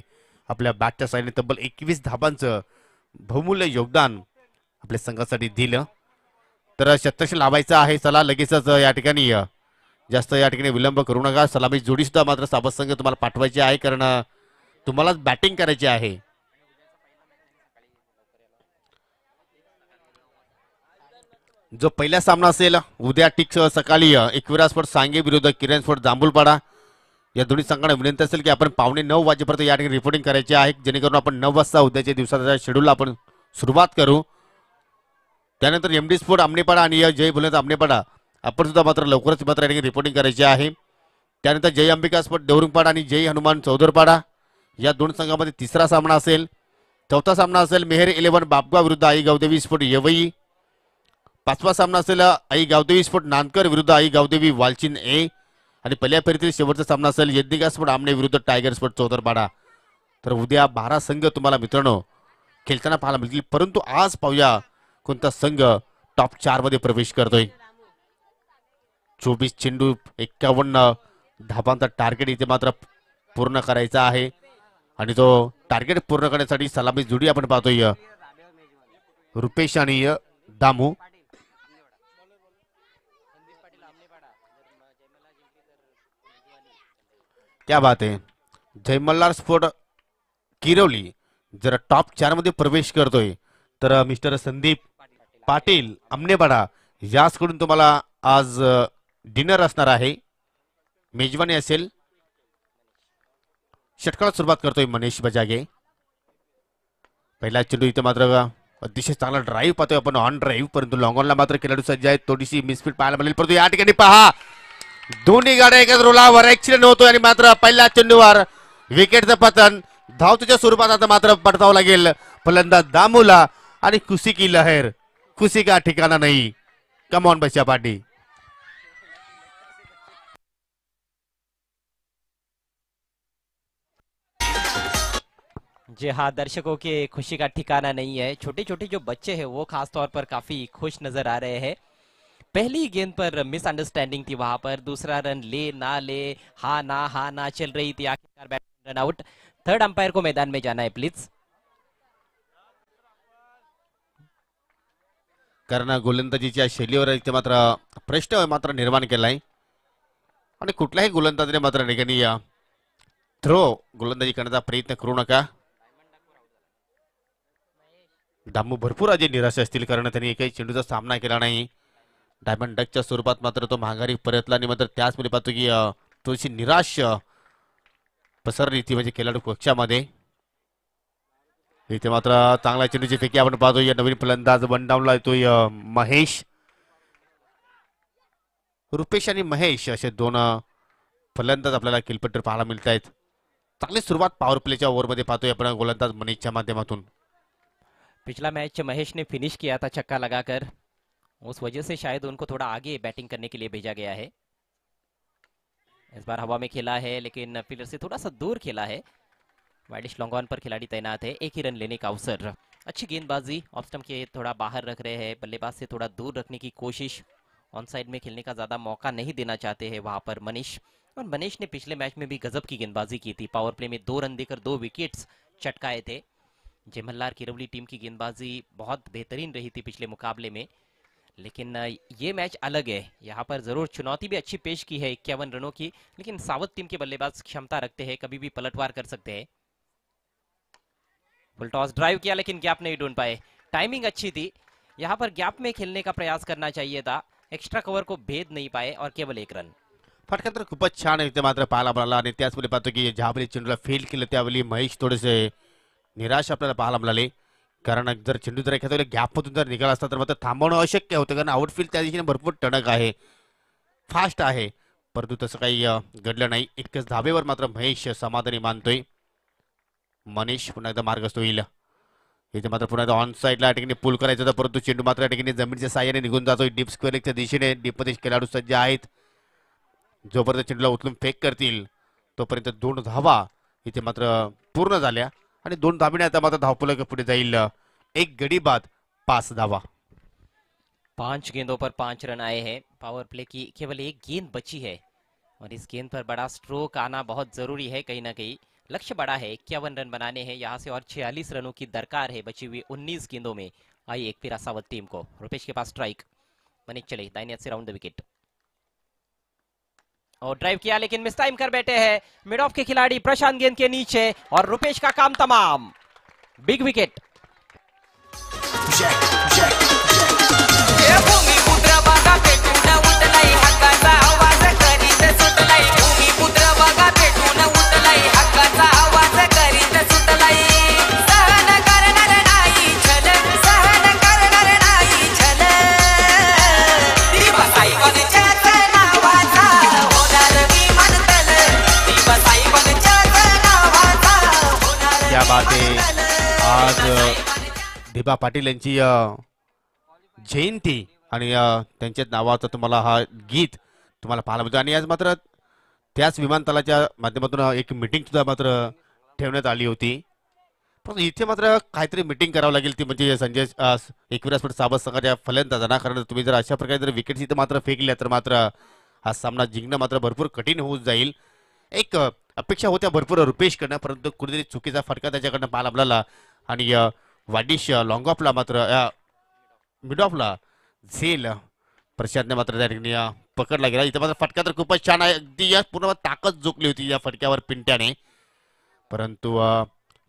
आपल्या बॅटच्या साईडने तब्बल 21 धावांचं बहुमूल्य योगदान आपल्या संघासाठी दिलं. तर शतक लावायचं आहे. चला लगेचच या ठिकाणी जास्त या ठिकाणी विलंब करू नका. सलामी जोडी सुद्धा मात्र साबत संघ तुम्हाला पाठवायची आहे, कारण तुम्हालाच बॅटिंग करायची आहे. जो पहिला सामना असेल उद्या टिक्स सकाळी एकविराज स्पोर्ट सांगे विरुद्ध किरण स्पोर्ट जांभूलपाडा. या दोन्ही संघांना विनंती असेल की आपण 9:15 वाजेपर्यंत या ठिकाणी रिपोर्टिंग करायची आहे, जेणेकरून आपण 9 वाजता उद्याच्या दिवसाच्या शेड्यूल आपण सुरुवात करू. त्यानंतर एमडी स्पोर्ट आमनेपाडा आणि जय भुलनाथ आमनेपाडा आपण सुद्धा मात्र लवकरच मात्र या ठिकाणी रिपोर्टिंग करायची आहे. त्यानंतर जय अंबिका स्पोर्ट देवरुंगपाडा आणि जय हनुमान चौदरपाडा या 2 संघांमध्ये तिसरा सामना असेल. चौथा सामना असेल मेहर 11 बापगाव विरुद्ध आई गावदेवी स्पोर्ट येवई. 5वा सामना असेल आई गावदेवी स्पोर्ट नानकर विरुद्ध आई गावदेवी वालचिन ए. आणि पहिल्या फेरीतील शेवटचा सामना असेल यद्दिका स्पोर्ट आमने विरुद्ध टायगर स्पोर्ट चौदरपाडा. तर उद्या 12 संघ तुम्हाला मित्रांनो खेळताना पाहायला मिळतील, परंतु आज पाहूया कोणता संघ टॉप 4 मध्ये प्रवेश करतोय. 24 चेंडू 51 धावांचा टार्गेट इथे मात्र पूर्ण करायचा आहे. आणि तो टार्गेट पूर्ण करण्यासाठी सलामी जुडी आपण पाहतोय रुपेश आणि दामू. क्या बात आहे. जय मल्हार स्पोर्ट किरवली जर टॉप 4 मध्ये प्रवेश करतोय तर मिस्टर संदीप पाटील आमनेपाडा याचकडून तुम्हाला आज डिनर असणार आहे, मेजवानी असेल. षटकाला सुरुवात करतोय मनीष बजागे. पहिला चेंडू इथे मात्र अतिशय चांगला ड्राईव्ह पाहतोय आपण ऑन ड्राईव्ह, परंतु लॉंग ऑनला मात्र खेळाडू सज्ज आहेत. थोडीशी मिसफीट पाहायला मिळेल, परंतु या ठिकाणी पहा दोन्ही गाड्या एकाच रोलावर ऍक्सिडेंट होतोय आणि मात्र पहिल्या चेंडूवर विकेटचं पतन. धावतीच्या स्वरूपात आता मात्र पडतावं लागेल फलंदाज दामूला आणि खुशी की लहर, खुशी का ठिकाणा नाही. कमॉन बच्चा पार्टी. जी हाँ, दर्शकों के खुशी का ठिकाना नहीं है. छोटे छोटे जो बच्चे हैं वो खास तौर पर काफी खुश नजर आ रहे हैं. पहली गेंद पर मिसअंडरस्टैंडिंग थी वहां पर, दूसरा रन ले ना ले, हा ना चल रही थी. आखिरकार batsman run out. Third umpire को मैदान में जाना है प्लीज. कारण गोलंदाजीच्या शैलीवर इथे मात्र प्रश्न मात्र निर्माण केलाय आणि कुठल्याही गोलंदाजीने मात्र ठिकाणी थ्रो गोलंदाजी करण्याचा प्रयत्न करू नका. दामू भरपूर आधी निराश असतील कारण त्यांनी एकही चेंडूचा सामना केला नाही. डायमंड डकच्या स्वरूपात मात्र तो माघारी परतला आणि मात्र त्याचमध्ये पाहतो की थोडीशी निराश पसरली ती म्हणजे खेळाडू कक्षामध्ये. इथे मात्र चांगला चेंडूची फेकी आपण पाहतोय. नवीन फलंदाज वन डाऊनला येतोय महेश. रुपेश आणि महेश असे दोन फलंदाज आपल्याला किलपट्टर पाहायला मिळत आहेत. चांगली सुरुवात पॉवर प्लेच्या ओव्हरमध्ये पाहतोय आपण गोलंदाज मनीषच्या माध्यमातून. पिछला मैच महेश ने फिनिश किया था छक्का लगाकर, उस वजह से शायद उनको थोड़ा आगे बैटिंग करने के लिए भेजा गया है. इस बार हवा में खेला है लेकिन फील्डर से थोड़ा सा दूर खेला है. वाइडिश लॉन्ग ऑन पर खिलाड़ी तैनात है. एक ही रन लेने का अवसर. अच्छी गेंदबाजी, ऑफ स्टंप के थोड़ा बाहर रख रहे हैं, बल्लेबाज से थोड़ा दूर रखने की कोशिश. ऑन साइड में खेलने का ज्यादा मौका नहीं देना चाहते हैं वहां पर मनीष. और मनीष ने पिछले मैच में भी गजब की गेंदबाजी की थी. पावर प्ले में 2 रन देकर 2 विकेट्स चटकाए थे. जय मल्हार किरवली टीम की गेंदबाजी बहुत बेहतरीन रही थी पिछले मुकाबले में, लेकिन ये मैच अलग है. यहाँ पर जरूर चुनौती भी अच्छी पेश की है 51 रनों की, लेकिन सावध टीम के बल्लेबाज क्षमता रखते हैं, कभी भी पलटवार कर सकते हैं. फुल टॉस ड्राइव किया लेकिन गैप नहीं ढूंढ पाए. टाइमिंग अच्छी थी, यहाँ पर गैप में खेलने का प्रयास करना चाहिए था. एक्स्ट्रा कव्हर को भेद नाही पाए और केवल 1 रन. फटका तर खूपच छान इथे मात्र पाहायला मिळाला आणि त्याचवेळी पाहतो की ज्यावेळी चेंडूला फेल केलं त्यावेळी महेश थोडेसे निराश आपल्याला पाहायला मिळाले. कारण जर चेंडू जर एखाद्या वेळी गॅपमधून जर निघाला असता तर मात्र थांबवणं अशक्य होतं, कारण आउटफील्ड त्या दिशेने भरपूर टणक आहे, फास्ट आहे. परंतु तसं काही घडलं नाही. इतकंच धाबेवर मात्र महेश समाधानी मानतोय. मनीष पुन्हा एकदा मार्गस्थ होईल. इथे मात्र पुन्हा एकदा ऑन साईडला ठिकाणी पुल करायचं होतं, परंतु चेंडू मात्र या ठिकाणी जमिनीच्या साह्याने निघून जातोय. डीप स्क्वेअर लेगच्या दिशेने डीपमध्ये खेळाडू सज्ज आहेत. जोपर्यंत चेंडूला उचलून फेक करतील तोपर्यंत 2 धावा इथे मात्र पूर्ण झाल्या आणि 2 धाबीने आता मात्र धावफलक पुढे जाईल. 1 गडी बाद 5 धावा. 5 गेंदों पर 5 रन आए हैं. पावर प्ले की केवल 1 गेंद बची है और इस गेंद पर बड़ा स्ट्रोक आना बहुत जरूरी है. कहीं ना कहीं लक्ष्य बड़ा है, 51 रन बनाने हैं यहाँ से और 46 रनों की दरकार है बची हुई 19 गेंदों में. आई एक फिर असावत टीम को. रुपेश के पास स्ट्राइक. मनीष चले दाहिने हाथ से राउंड द विकेट और ड्राइव किया लेकिन मिस टाइम कर बैठे हैं मिड ऑफ के खिलाड़ी प्रशांत गेंद के नीचे और रुपेश का काम तमाम. Big wicket. क्या बात आहे. आज दिबा पाटील यांची जयंती आणि त्यांच्या नावाचं तुम्हाला हा गीत तुम्हाला पाहायला मिळतं आणि आज मात्र त्याच विमानतळाच्या माध्यमातून एक मीटिंग सुद्धा मात्र ठेवण्यात आली होती. पण इथे मात्र काहीतरी मीटिंग करावं लागेल ती म्हणजे संजय एकविरा स्पोर्ट सावध संघाच्या फलंदाजांना. कारण तुम्ही जर अशा प्रकारे जर विकेट्स इथे मात्र फेकल्या तर मात्र हा सामना जिंकणं मात्र भरपूर कठीण होऊन जाईल. एक अपेक्षा होत्या भरपूर रुपेशकडनं, परंतु कुठेतरी चुकीचा फटका त्याच्याकडनं पाहायला मिळाला आणि वाडिश लॉंग ऑफला मात्र मिड ऑफला झेल प्रशांतने मात्र त्या ठिकाणी पकडला गेला. इथं मात्र फटका तर खूपच छान आहे, अगदी या पूर्ण ताकद झोकली होती या फटक्यावर पिंट्याने, परंतु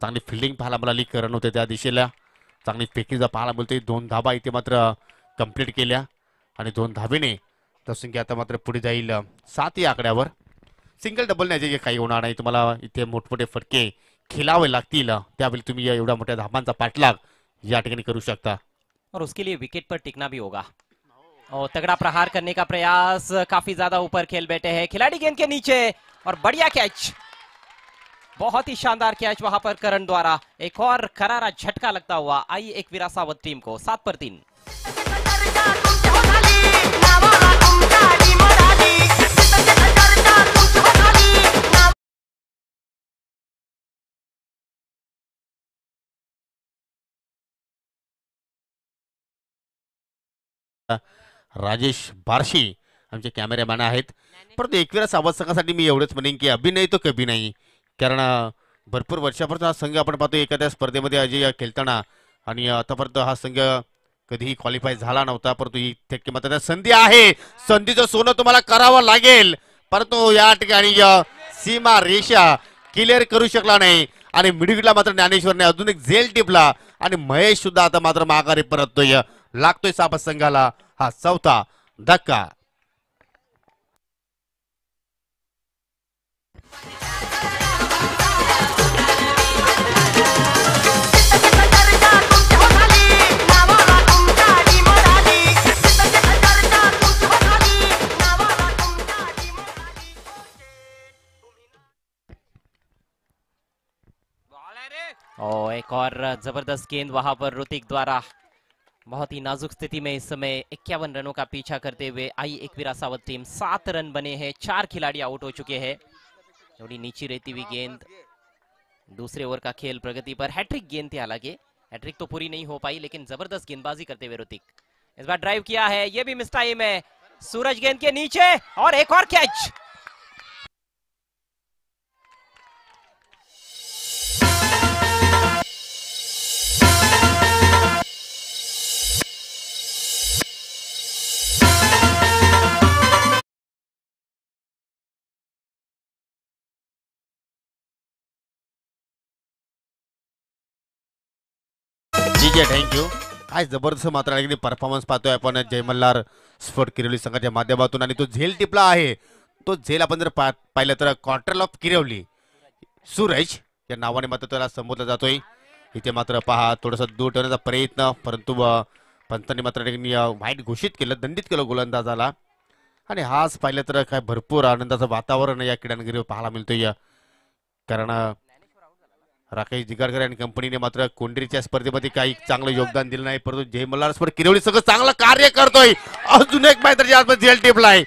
चांगली फिल्डिंग पाहायला मिळाली. करण होते त्या दिशेला, चांगली फेकिंग पाहायला मिळते. 2 धाबा इथे मात्र कंप्लीट केल्या आणि 2 धाबेने संख्या आता मात्र पुढे जाईल 7 या आकड्यावर. सिंगल डबल न्यायचे काही होणार नाही, तुम्हाला इथे मोठमोठे फटके खेळावे लागतील, त्यावेळी तुम्ही एवढ्या मोठ्या धाबांचा पाठलाग या ठिकाणी करू शकता. और उसके लिए विकेट पर टिकना भी होगा. और तगड़ा प्रहार करने का प्रयास, काफी ज्यादा ऊपर खेल बैठे हैं खिलाड़ी गेंद के नीचे और बढ़िया कैच, बहुत ही शानदार कैच वहां पर करण द्वारा. एक और करारा झटका लगता हुआ आई एकवीरा सावत टीम को 7 पर 3. राजेश बार्शी आमचे कॅमेरामॅन आहेत, परंतु एकवीरा सावत संघासाठी मी एवढंच म्हणेन की अभिनय तो कभी नाही, कारण भरपूर वर्षापर्यंत हा संघ आपण पाहतो एखाद्या स्पर्धेमध्ये अजय खेळताना, आणि आतापर्यंत हा संघ कधीही क्वालिफाय झाला नव्हता, परंतु ही थेट मात्र संधी आहे, संधीचं सोनं तुम्हाला करावं लागेल, परंतु या ठिकाणी सीमा रेषा क्लिअर करू शकला नाही आणि मिडविकेटला मात्र ज्ञानेश्वरने अजून एक झेल टिपला आणि महेश सुद्धा आता मात्र माघारी परततोय. लागतोय सावत संघाला हा 4था धक्का. और एक और जबरदस्त गेंद वहां पर ऋतिक द्वारा. बहुत ही नाजुक स्थिति में इस समय 51 रनों का पीछा करते हुए आई एकवीरा सावत टीम. 7 रन बने हैं, 4 खिलाड़ी आउट हो चुके हैं. थोड़ी नीची रहती हुई गेंद, दूसरे ओवर का खेल प्रगति पर. हैट्रिक गेंद थी, हालांकि हैट्रिक तो पूरी नहीं हो पाई, लेकिन जबरदस्त गेंदबाजी करते हुए ऋतिक इस बार ड्राइव किया है. ये भी मिस टाइम है, सूरज गेंद के नीचे और एक और कैच. थँक्यू. काय जबरदस्त मात्र परफॉर्मन्स पाहतोय आपण जय मल्हार स्पोर्ट किरवली संघाच्या माध्यमातून, आणि तो झेल टिपला आहे. तो झेल आपण जर पाहिलं तर क्वार्टर ऑफ किरवली सूरज या नावाने मात्र त्याला संबोधला जातोय. इथे मात्र पहा थोडंसं दूर ठेवण्याचा प्रयत्न, परंतु पंतांनी मात्र वाईट घोषित केलं, दंडित केलं गोलंदाजाला, आणि हाच पाहिलं तर काय भरपूर आनंदाचं वातावरण या क्रीडानगरीवर पाहायला मिळतोय, कारण राकेश जिगारकर आणि कंपनीने मात्र कोंडरीच्या स्पर्धेमध्ये काही चांगलं योगदान दिलं नाही, परंतु जय मल्हार स्पोर्ट किरवली सगळं चांगलं कार्य करतोय. अजून एक मॅच आतमध्ये झेल टिपलाय,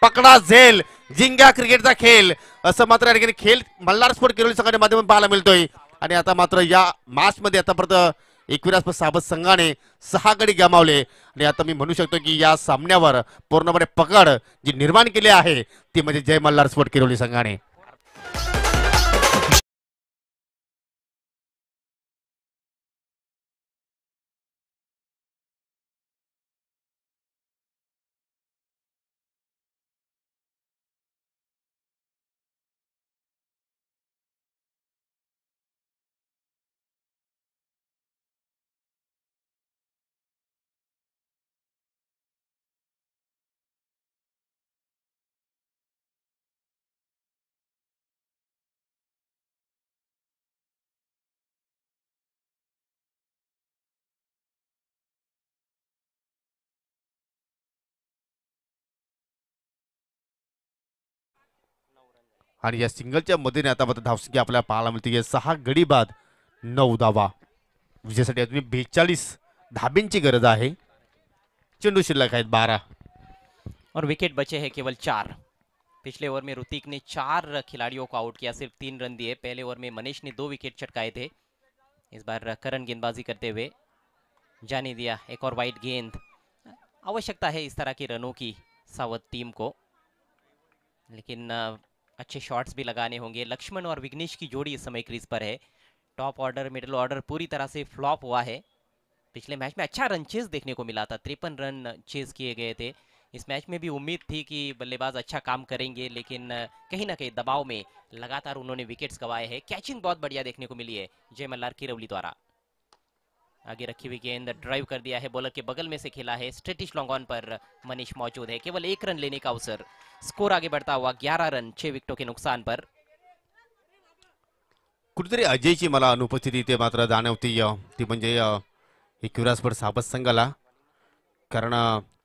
पकडा झेल, जिंगा क्रिकेटचा खेळ असं मात्र या ठिकाणी खेळ मल्हार स्पोर्ट किरवली संघाच्या माध्यमातून पाहायला मिळतोय. आणि आता मात्र या मॅच मध्ये आतापर्यंत एकवीरा सावत संघाने 6 गडी गमावले, आणि आता मी म्हणू शकतो की या सामन्यावर पूर्णपणे पकड जी निर्माण केली आहे ती म्हणजे जय मल्हार स्पोर्ट किरवली संघाने. आणि या सिंगलच्या मधीने आता मात्र धावसंख्या आपल्याला पाहायला मिळते 6 गडी बाद 9 धावा. विजयासाठी अजून 42 धाब्यांची गरज आहे. चेंडू शिल्लक आहेत 12 और विकेट बचे हैं केवल 4. पिछले ओवर में ऋतिक ने 4 खिलाड़ियों को आउट किया, सिर्फ 3 रन दिए. पहले ओवर में मनीष ने 2 विकेट चटकाए थे. इस बार करण गेंदबाजी करते हुए जाने दिया. एक और वाइड गेंद. आवश्यकता है इस तरह की रनों की सावत टीम को, लेकिन अच्छे शॉट्स भी लगाने होंगे। लक्ष्मण और विघ्नेश की जोड़ी इस समय क्रीज पर है। टॉप ऑर्डर मिडिल ऑर्डर पूरी तरह से फ्लॉप हुआ है। पिछले मैच में अच्छा रन चेज देखने को मिला था, 53 रन चेज किए गए थे। इस मैच में भी उम्मीद थी कि बल्लेबाज अच्छा काम करेंगे, लेकिन कहीं ना कहीं दबाव में लगातार उन्होंने विकेट्स गंवाए हैं। कैचिंग बहुत बढ़िया देखने को मिली है जय मल्हार किरौली द्वारा। आगे रखी हुई गेंद ड्राइव कर दिया है, बॉलर के बगल में से खेला है। स्ट्रेटिश लॉन्ग ऑन पर मनीष मौजूद है, केवल 1 रन लेने का अवसर। स्कोर आगे बढ़ता हुआ 11 रन 6 विकेटों के नुकसान पर। कुठेतरी अजयची मला अनुपस्थिती इथे मात्र जाणवती, ती म्हणजे एकविराजपड साबत संघाला. कारण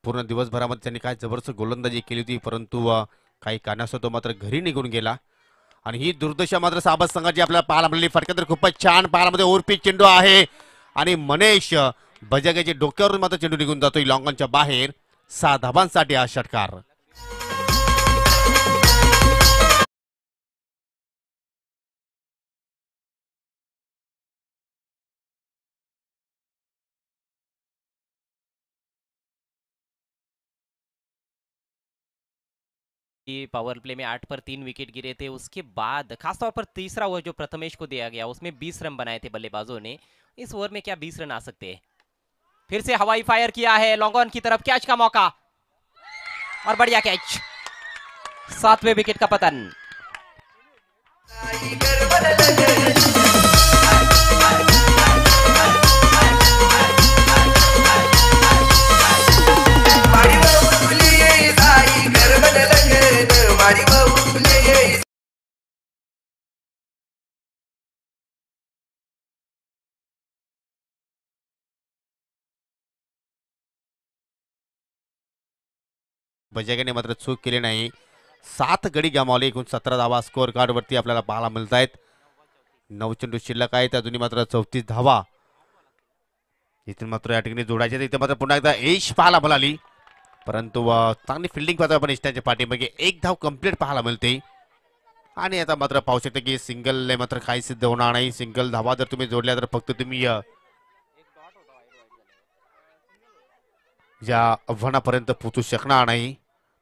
पूर्ण दिवसभरामध्ये त्यांनी काय जबरदस्त गोलंदाजी केली होती, परंतु काही कारणास्तव तो मात्र घरी निघून गेला. आणि ही दुर्दशा मात्र साबत संघाची आपल्याला पाहायला मिळाली. फटका तर खूपच छान पाहायला मध्ये ओरपीच चेंडू आहे आणि मनेश बजाग्याच्या डोक्यावरून मात्र चेंडू निघून जातोय लॉंगॉनच्या बाहेर. 6 धाबांसाठी हा षटकार. पावर प्ले में 8 पर 3 विकेट गिरे थे। उसके बाद खासतौर पर तीसरा ओवर जो प्रथमेश को दिया गया उसमें 20 रन बनाए थे बल्लेबाजों ने। इस ओवर में क्या 20 रन आ सकते हैं? फिर से हवाई फायर किया है लॉन्ग ऑन की तरफ, कैच का मौका और बढ़िया कैच। 7वें विकेट का पतन। बजाग्याने मात्र चूक केली नाही. 7 गडी गमावले, एकूण 17 धावा स्कोअर कार्ड वरती आपल्याला पाहायला मिळत आहेत. 9 चेंडू शिल्लक आहेत, अजूनही मात्र 34 धावा इथून मात्र या ठिकाणी जोडायचे. इथे मात्र पुन्हा एकदा एश पाहायला मिळाली, परंतु चांगली फिल्डिंग पाहतो आपण इष्टाच्या पाठीमागे. 1 धाव कंप्लीट पाहायला मिळते. आणि आता मात्र पाहू शकता की सिंगलने मात्र काही सिद्ध होणार नाही. सिंगल धावा जर तुम्ही जोडल्या तर फक्त तुम्ही या आव्हानापर्यंत पोहोचू शकणार नाही.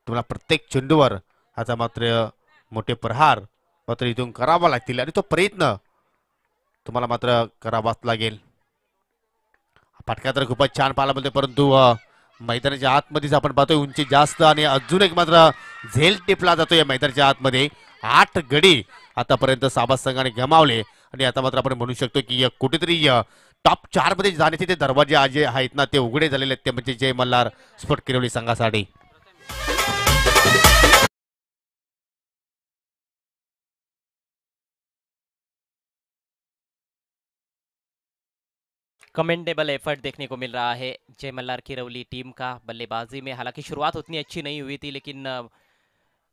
तुम्हाला प्रत्येक चेंडूवर आता मात्र मोठे प्रहार मात्र इथून करावा लागतील आणि तो प्रयत्न तुम्हाला मात्र करावाच लागेल. फटका तर खूपच छान पाहायला मिळते, परंतु मैदानाच्या आतमध्येच आपण पाहतोय उंची जास्त आणि अजून एक मात्र झेल टिपला जातो या मैदानाच्या आतमध्ये. 8 गडी आतापर्यंत साबत संघाने गमावले आणि आता मात्र आपण म्हणू शकतो की कुठेतरी टॉप 4 मध्ये जाण्याचे ते दरवाजे आज आहेत ना ते उघडे झालेले आहेत, ते म्हणजे जय मल्हार स्पोर्ट किरवली संघासाठी. कमेंडेबल एफर्ट देखने को मिल रहा है जय मल्हार किरौली टीम का बल्लेबाजी में। हालांकि शुरुआत उतनी अच्छी नहीं हुई थी, लेकिन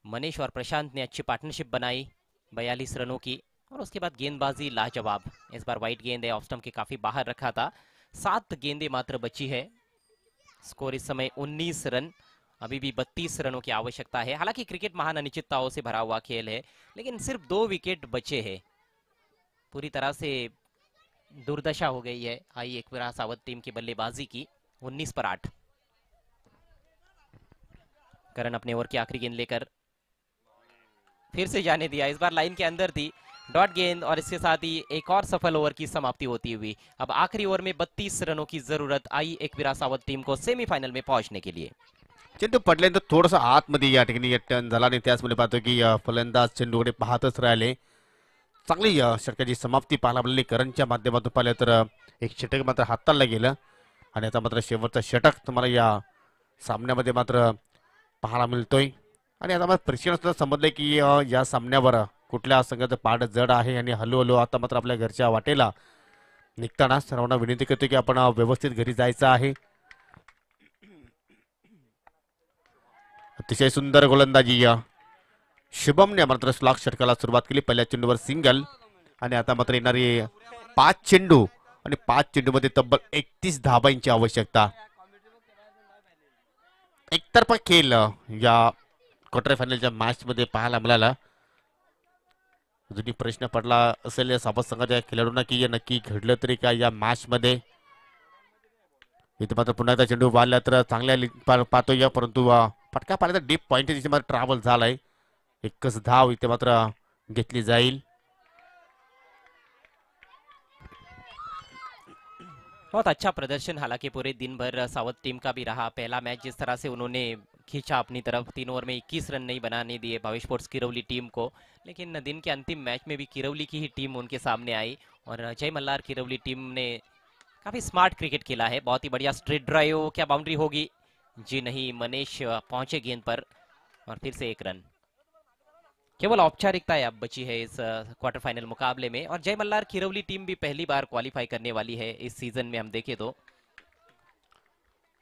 मनीष और प्रशांत ने अच्छी पार्टनरशिप बनाई 42 रनों की, और उसके बाद गेंदबाजी लाजवाब। इस बार वाइट गेंद है, ऑफ स्टंप के काफी बाहर रखा था। 7 गेंदें मात्र बची है। स्कोर इस समय 19 रन। अभी भी 32 रनों की आवश्यकता है। हालांकि क्रिकेट महान अनिश्चितताओं से भरा हुआ खेल है, लेकिन सिर्फ 2 विकेट बचे हैं। पूरी तरह से दुर्दशा हो गई है आई एकविरा सावत टीम की बल्लेबाजी की। 19 पर 8। करण अपने ओवर की आखिरी गेंद लेकर फिर से जाने दिया। इस बार लाइन के अंदर थी डॉट गेंद, और इसके साथ ही एक और सफल ओवर की समाप्ति होती हुई। अब आखिरी ओवर में 32 रनों की जरूरत आई एकविरा सावत टीम को सेमीफाइनल में पहुंचने के लिए। चेंडू पडल्यानंतर थोडंसं आतमध्ये या ठिकाणी टर्न झाला आणि त्याचमध्ये पाहतो की फलंदाज चेंडूकडे पाहतच राहिले. चांगली षटकाची समाप्ती पाहायला मिळाली. करणच्या माध्यमातून पाहिलं तर एक षटक मात्र हाताळलं गेलं आणि आता मात्र शेवटचं षटक तुम्हाला या सामन्यामध्ये मात्र पाहायला मिळतोय. आणि आता मला प्रशिक्षण समजलंय की या सामन्यावर कुठल्या संघाचं पाठ जड आहे आणि हळूहळू आता मात्र आपल्या घरच्या वाटेला निघताना सर्वांना विनंती करतो की आपण व्यवस्थित घरी जायचं आहे. अतिशय सुंदर गोलंदाजी शुभमने मात्र स्लॉक षटकाला सुरुवात केली. पहिल्या चेंडूवर सिंगल आणि आता मात्र येणारी 5 चेंडू आणि 5 चेंडूमध्ये तब्बल 31 धाबांची आवश्यकता. एकतर्फा खेळ या क्वार्टर फायनलच्या मॅच मध्ये पाहायला मिळाला. अजूनही प्रश्न पडला असेल या साबत संघाच्या खेळाडूंना की नक्की घडलं तरी काय या मॅच मध्ये. इथे मात्र पुन्हा एकदा चेंडू वाढला तर चांगल्या पाहतोय, परंतु फटका पाहिला तर डीप पॉइंट ट्रॅव्हल झालाय. एकच धाव इथे मात्र घेतली जाईल. बहुत अच्छा प्रदर्शन, हालांकि पूरे दिन भर साउथ टीम का भी रहा. पहला मैच जिस तरह से उन्होंने खींचा अपनी तरफ, 3 ओवर में 21 रन नहीं बनाने दिए भावी स्पोर्ट्स किरौली टीम को, लेकिन दिन के अंतिम मैच में भी किरौली की ही टीम उनके सामने आई और जय मल्हार किरौली टीम ने काफी स्मार्ट क्रिकेट खेला है. बहुत ही बढ़िया स्ट्रेट ड्राइव, क्या बाउंड्री होगी? जी नहीं, मनीष पहुंचे गेंद पर और फिर से एक रन. केवल औपचारिकता अब बची है इस क्वार्टर फाइनल मुकाबले में और जय मल्हार किरौली टीम भी पहली बार क्वालिफाई करने वाली है इस सीजन में. हम देखें तो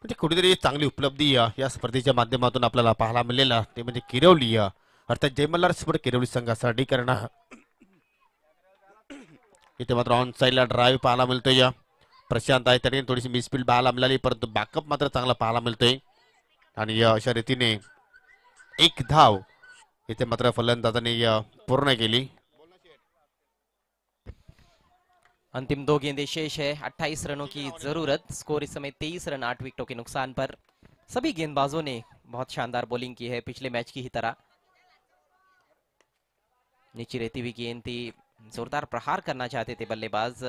म्हणजे कुठेतरी चांगली उपलब्धी या स्पर्धेच्या माध्यमातून आपल्याला पाहायला मिळेल ते म्हणजे किरवली अर्थात जय मल्हार स्पोर्ट किरवली संघासाठी. कारण इथे मात्र ऑन साईडला ड्राईव्ह पाहायला मिळतोय. प्रशांत आहे त्याने थोडीशी मिसफील्ड पाहायला मिळाली, परंतु बॅकअप मात्र चांगला पाहायला मिळतोय आणि अशा रीतीने एक धाव इथे मात्र फलंदाजांनी पूर्ण केली. अंतिम 2 गेंदें शेष है, 28 रनों की जरूरत. स्कोर इस समय 23 रन 8 विकेटों के नुकसान पर. सभी गेंदबाजों ने बहुत शानदार बॉलिंग की है पिछले मैच की ही तरह. नीचे रहती हुई गेंद थी, जोरदार प्रहार करना चाहते थे बल्लेबाज.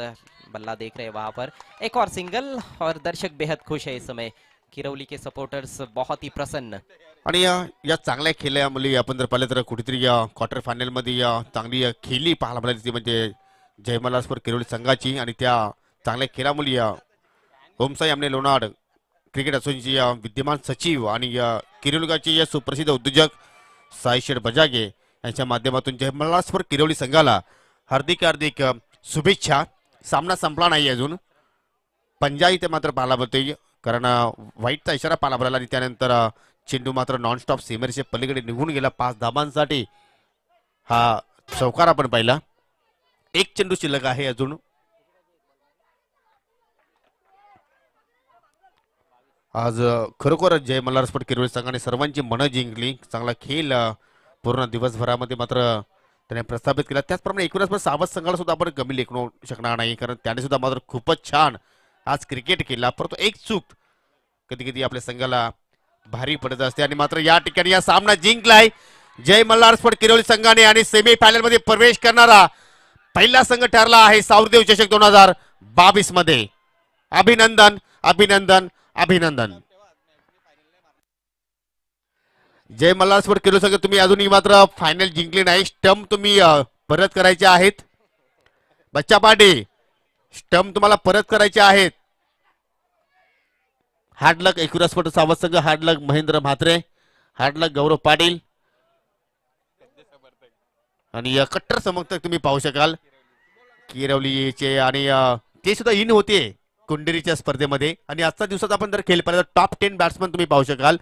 बल्ला देख रहे वहां पर एक और सिंगल और दर्शक बेहद खुश है इस समय. किरौली के सपोर्टर्स बहुत ही प्रसन्न. आणि या चांगल्या खेळल्यामुळे आपण जर पाहिलं तर कुठेतरी या क्वार्टर फायनल मध्ये चांगली खेळी पाहायला मिळाली ती म्हणजे जय मल्हार स्पोर्ट किरवली संघाची. आणि त्या चांगल्या खेळामुळे ओमसाई आमने लोणाड क्रिकेट असोसिएशनचे विद्यमान सचिव आणि किरवलीचे सुप्रसिद्ध उद्योजक साई शेठ बजागे यांच्या माध्यमातून जय मल्हार स्पोर्ट किरवली संघाला हार्दिक हार्दिक शुभेच्छा. सामना संपला नाही अजून, पंजा इथे मात्र पाहायला मिळतोय कारण व्हाईटचा इशारा पाहायला मिळाला आणि त्यानंतर चेंडू मात्र नॉनस्टॉप सीमेच्या पलीकडे निघून गेला. 5 धाबांसाठी हा चौकार आपण पाहिला. एक चेंडू शिल्लक आहे अजून. आज खरोखर जय मल्हार स्पोर्ट किरवली संघाने सर्वांची मनं जिंकली. चांगला खेळ पूर्ण दिवसभरामध्ये मात्र त्याने प्रस्थापित केला. त्याचप्रमाणे एकूणच सावध संघाला सुद्धा आपण कमी लेखू शकणार नाही कारण त्याने सुद्धा मात्र खूपच छान आज क्रिकेट केला. परंतु एक चूक कधी कधी आपल्या संघाला भारी पडत असते आणि मात्र या ठिकाणी हा सामना जिंकलाय जय मल्हार स्पोर्ट किरवली संघाने आणि सेमी फायनल मध्ये प्रवेश करणारा पहिला संघ ठरला आहे सावरदेव चषक 2022 मध्ये. अभिनंदन अभिनंदन अभिनंदन. जय मल्हार स्पोर्ट किरवली संघ तुम्ही अजूनही मात्र फायनल जिंकले नाही. स्टंप तुम्ही परत करायचे आहेत. बच्चा पाटील, स्टंप तुम्हाला परत करायचे आहेत. हार्डलक एकूरा स्पोर्ट सावध संघ, हार्डलक महेंद्र म्हात्रे, हार्डलक गौरव पाटील आणि कट्टर समर्थक तुम्ही पाहू शकाल किरवलीचे आणि ते सुद्धा इन होते कुंडेरीच्या स्पर्धेमध्ये. आणि आजच्या दिवसात आपण जर खेळ पाहिला तर टॉप 10 बॅट्समन तुम्ही पाहू शकाल.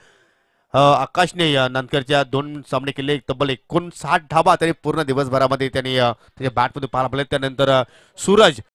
आकाशने नंतरच्या 2 सामने केले, तब्बल 59 धाबा तरी पूर्ण दिवसभरामध्ये त्यांनी त्याच्या बॅटमध्ये पाहायला मिळाले. त्यानंतर सूरज